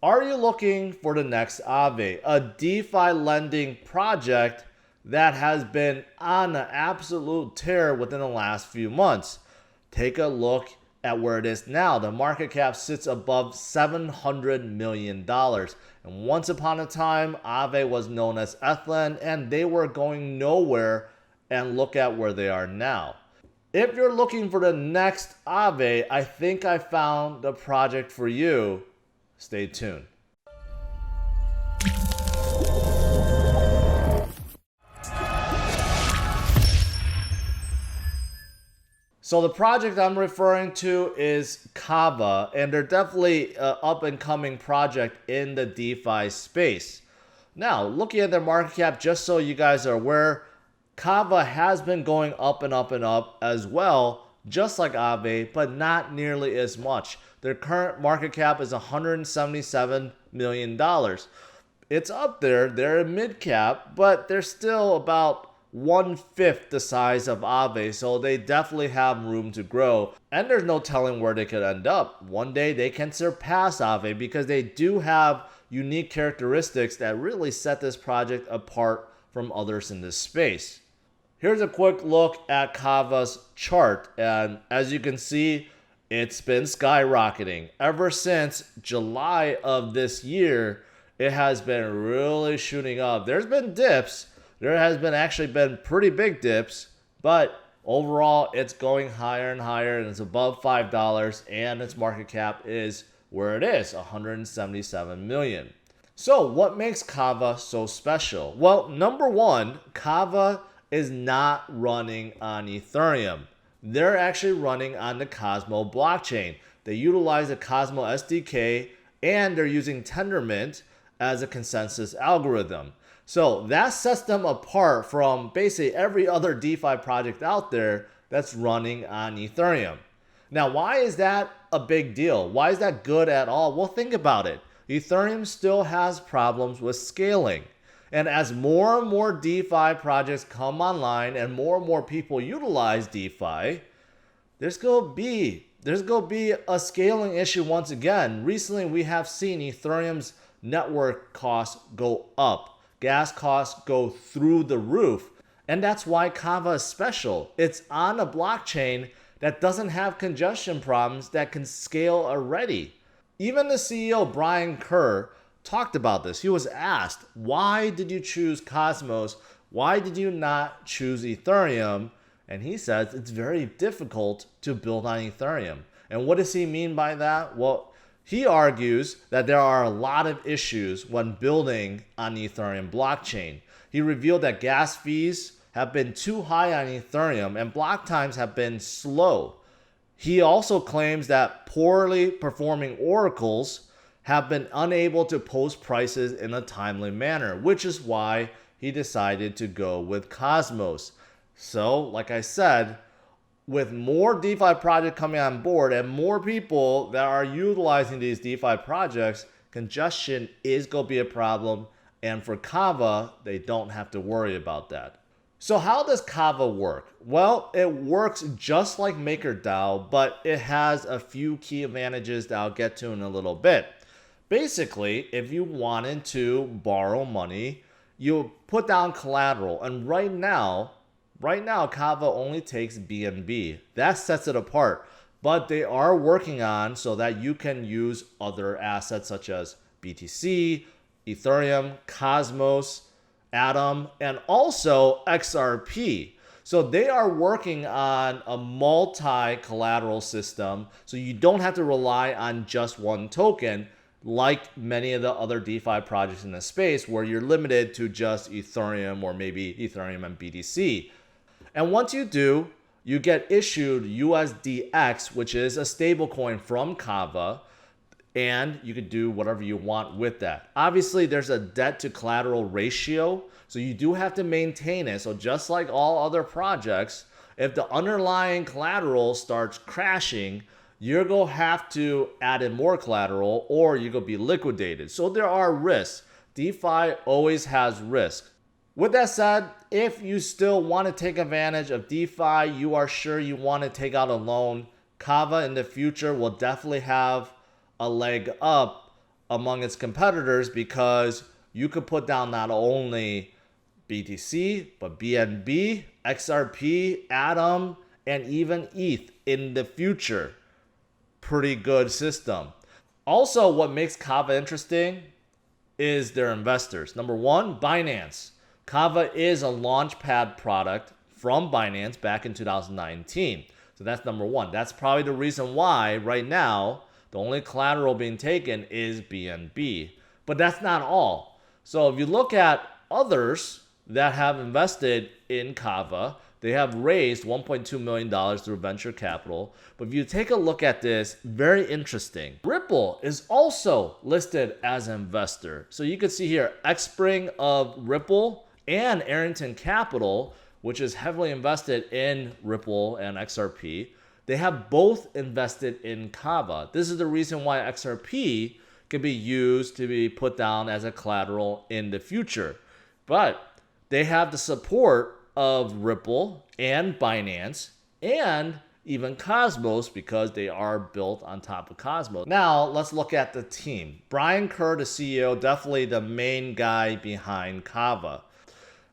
Are you looking for the next Aave, a DeFi lending project that has been on an absolute tear within the last few months? Take a look at where it is now. The market cap sits above $700 million. And once upon a time, Aave was known as Ethland, and they were going nowhere. And look at where they are now. If you're looking for the next Aave, I think I found the project for you. Stay tuned. So the project I'm referring to is Kava, and they're definitely an up-and-coming project in the DeFi space. Now, looking at their market cap, just so you guys are aware, Kava has been going up and up and up as well, just like Aave, but not nearly as much. Their current market cap is $177 million. It's up there. They're a mid-cap, but they're still about 1/5 the size of Aave, so they definitely have room to grow. And there's no telling where they could end up. One day they can surpass Aave because they do have unique characteristics that really set this project apart from others in this space. Here's a quick look at Kava's chart, and as you can see, it's been skyrocketing. Ever since July of this year, it has been really shooting up. There's been dips. There has been actually been pretty big dips, but overall it's going higher and higher, and it's above $5, and its market cap is where it is, $177 million. So what makes Kava so special? Well, number one, Kava is not running on Ethereum. They're actually running on the Cosmos blockchain. They utilize the Cosmos SDK, and they're using Tendermint as a consensus algorithm. So that sets them apart from basically every other DeFi project out there that's running on Ethereum. Now, why is that a big deal? Why is that good at all? Well, think about it. Ethereum still has problems with scaling. And as more and more DeFi projects come online and more people utilize DeFi, there's going to be a scaling issue once again. Recently, we have seen Ethereum's network costs go up. Gas costs go through the roof. And that's why Kava is special. It's on a blockchain that doesn't have congestion problems that can scale already. Even the CEO, Brian Kerr, talked about this. He was asked, why did you choose Cosmos? Why did you not choose Ethereum? And he says it's very difficult to build on Ethereum. And what does he mean by that? Well, he argues that there are a lot of issues when building on the Ethereum blockchain. He revealed that gas fees have been too high on Ethereum and block times have been slow. He also claims that poorly performing oracles have been unable to post prices in a timely manner, which is why he decided to go with Cosmos. So, like I said, with more DeFi projects coming on board and more people that are utilizing these DeFi projects, congestion is going to be a problem. And for Kava, they don't have to worry about that. So how does Kava work? Well, it works just like MakerDAO, but it has a few key advantages that I'll get to in a little bit. Basically, if you wanted to borrow money, you put down collateral. And right now, Kava only takes BNB. That sets it apart. But they are working on so that you can use other assets such as BTC, Ethereum, Cosmos, Atom, and also XRP. So they are working on a multi-collateral system, so you don't have to rely on just one token like many of the other DeFi projects in the space where you're limited to just Ethereum or maybe Ethereum and BTC. And once you do, you get issued USDX, which is a stablecoin from Kava, and you can do whatever you want with that. Obviously, there's a debt to collateral ratio, so you do have to maintain it. So just like all other projects, if the underlying collateral starts crashing, you're going to have to add in more collateral or you're going to be liquidated. So there are risks. DeFi always has risk. With that said, if you still want to take advantage of DeFi, you are sure you want to take out a loan, Kava in the future will definitely have a leg up among its competitors because you could put down not only BTC, but BNB, XRP, Atom, and even ETH in the future. Pretty good system. Also, what makes Kava interesting is their investors. Number one, Binance. Kava is a launchpad product from Binance back in 2019. So that's number one. That's probably the reason why right now the only collateral being taken is BNB. But that's not all. So if you look at others that have invested in Kava, they have raised $1.2 million through venture capital. But if you take a look at this, very interesting. Ripple is also listed as an investor. So you can see here, Xspring of Ripple and Arrington Capital, which is heavily invested in Ripple and XRP, they have both invested in Kava. This is the reason why XRP can be used to be put down as a collateral in the future. But they have the support of Ripple and Binance and even Cosmos because they are built on top of Cosmos. Now, let's look at the team. Brian Kerr, the CEO, definitely the main guy behind Kava.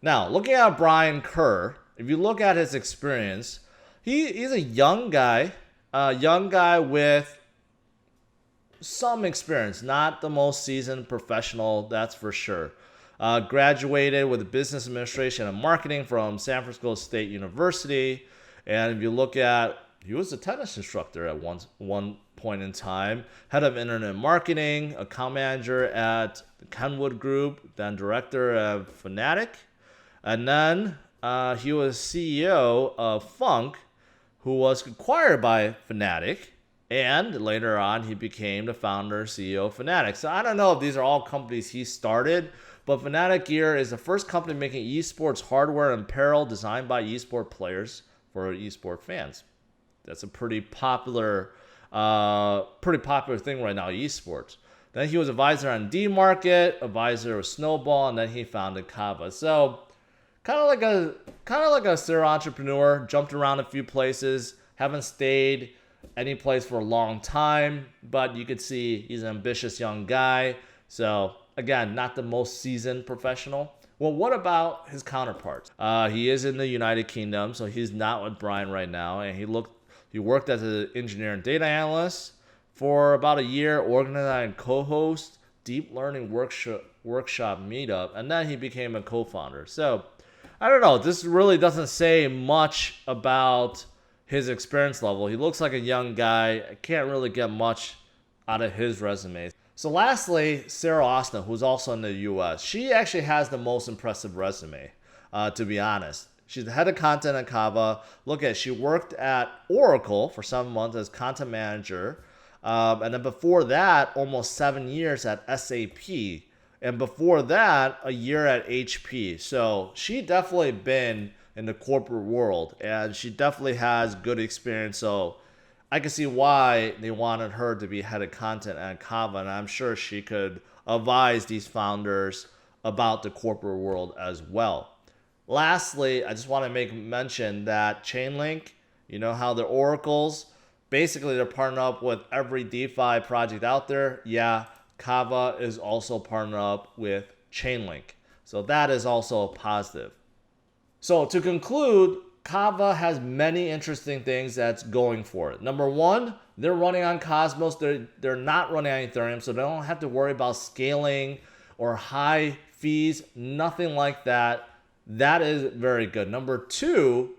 Now, looking at Brian Kerr, if you look at his experience, he's a young guy with some experience, not the most seasoned professional, that's for sure. Graduated with business administration and marketing from San Francisco State University. And if you look at, he was a tennis instructor at one point in time, head of internet marketing, account manager at the Kenwood Group, then director of Fnatic. And then he was CEO of Funk, who was acquired by Fnatic. And later on, he became the founder, CEO of Fnatic. So I don't know if these are all companies he started, but Fnatic Gear is the first company making esports hardware and apparel designed by esport players for esport fans. That's a pretty popular thing right now, esports. Then he was advisor on D-Market, advisor of Snowball, and then he founded Kava. So kind of like a serial entrepreneur, jumped around a few places, haven't stayed any place for a long time, but you could see he's an ambitious young guy. So again, not the most seasoned professional. Well, what about his counterparts? He is in the United Kingdom, so he's not with Brian right now, and he worked as an engineer and data analyst for about a year, organized and co-host deep learning workshop meetup, and then he became a co-founder. So I don't know. This really doesn't say much about his experience level. He looks like a young guy. I can't really get much out of his resume. So lastly, Sarah Austin, who's also in the US. She actually has the most impressive resume, to be honest. She's the head of content at Kava. Look at, she worked at Oracle for 7 months as content manager. And then before that, almost 7 years at SAP. And before that, a year at HP. So she definitely been in the corporate world, and she definitely has good experience. So I can see why they wanted her to be head of content at Kava, and I'm sure she could advise these founders about the corporate world as well. Lastly, I just want to make mention that Chainlink, you know how the oracles, basically they're partnered up with every DeFi project out there. Yeah, Kava is also partnered up with Chainlink. So that is also a positive. So to conclude, Kava has many interesting things that's going for it. Number one, they're running on Cosmos. They're not running on Ethereum, so they don't have to worry about scaling or high fees, nothing like that. That is very good. Number two,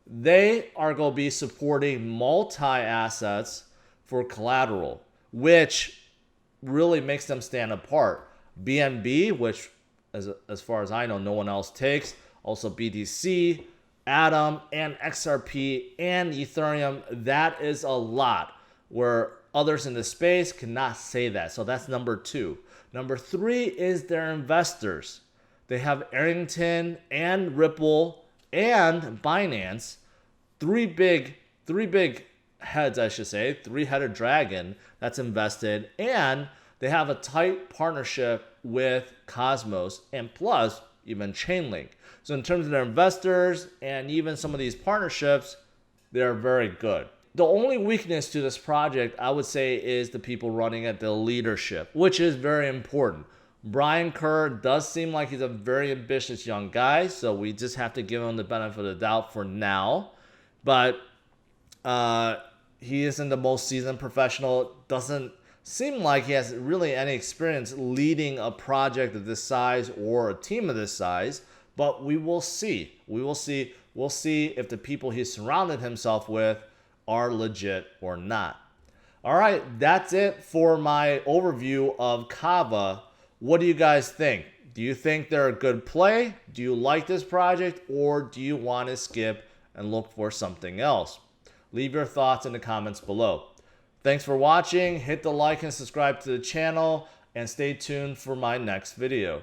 they are going to be supporting multi-assets for collateral, which really makes them stand apart. BNB, which as far as I know, no one else takes. Also BTC, Atom, and XRP, and Ethereum. That is a lot where others in the space cannot say that. So that's number two. Number three is their investors. They have Arrington and Ripple and Binance, three big heads, I should say, three-headed dragon that's invested, and they have a tight partnership with Cosmos and plus even Chainlink. So in terms of their investors and even some of these partnerships, they're very good. The only weakness to this project, I would say, is the people running it, the leadership, which is very important. Brian Kerr does seem like he's a very ambitious young guy, so we just have to give him the benefit of the doubt for now. But he isn't the most seasoned professional. Doesn't seem like he has really any experience leading a project of this size or a team of this size. But we will see. We will see. We'll see if the people he surrounded himself with are legit or not. All right, that's it for my overview of Kava. What do you guys think? Do you think they're a good play? Do you like this project, or do you want to skip and look for something else? Leave your thoughts in the comments below. Thanks for watching. Hit the like and subscribe to the channel, and stay tuned for my next video.